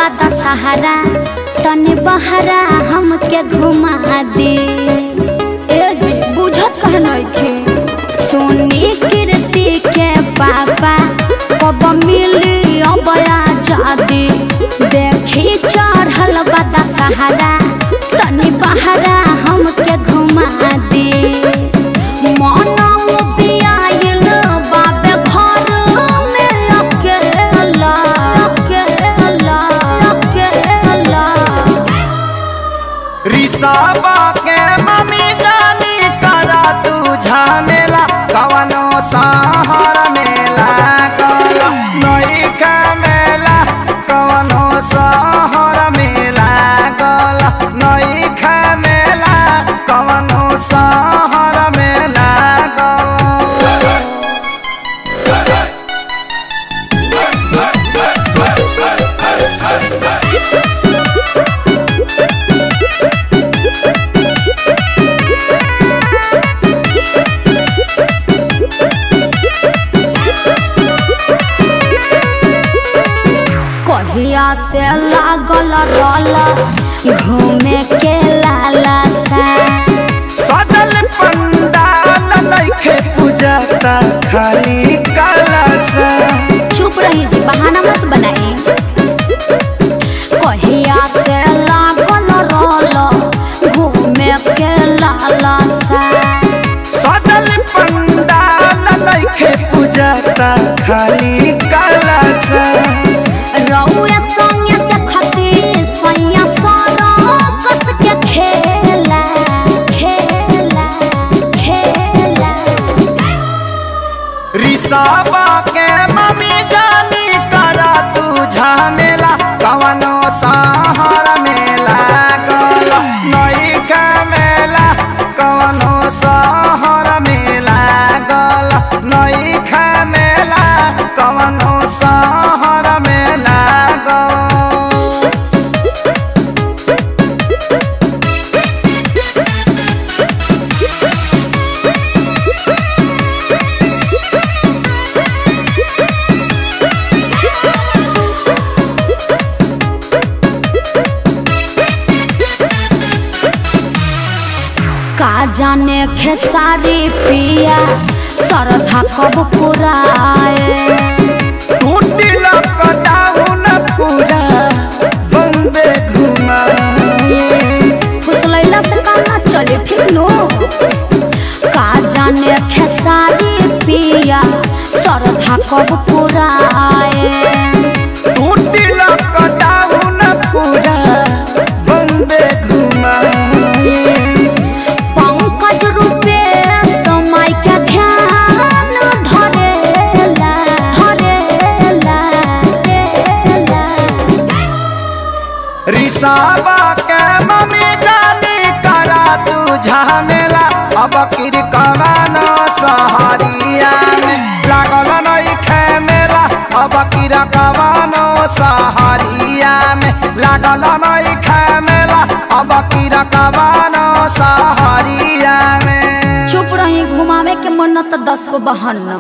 बा सहारा तने बहरा हमके घुमा दे। ए जी बुझत कह नइखे सोनी कीर्ति के पापा कब मिली अबया जादी देखी चढ़ल बा सहारा तने बहरा हमके घुमा दे। रिसाबा के मम्मी जानी करा तू झमेला कवनो सहर मेला कला नई का मेला कवनो सहर मेला कला नई का मेला कवनो सहर मेला कहिया से लागल रल घूमे के लालसा सजल पंडाल नइखे पूजता खाली कलसा। चुप रही जी बहाना मत बनाई। कहिया से लागल रल घूमे के लालसा सजल पंडाल नइखे पूजता खाली कलसा। रउए संगे देखती सैया सारा कस के खेला खेला खेला। रिसाबा के मम्मी जानी करा तू झमेला कवनो सहर मेला गला नई का मेला कवनो सहर मेला गला नई का मेला कवनो सहर मेला का जाने खेसारी पिया सरधा कब पुराए। टूटी लॉकडाउन पूरा बम्बे घुमाए। फुसलैला से काम ना चले ठीक नो। का जाने खेसारी पिया सरधा कब पुराए। टूटी लॉकडाउन पूरा बम्बे घुमाए। रिसाबा के मम्मी जानी करा तू झमेला अब किर कवनो सहरिया में लागल नइखे मेला अब किर कवनो सहरिया में लागल नइखे मेला अब किर कवनो सहरिया में। चुप रही घुमावे के मन त 10 गो बहाना।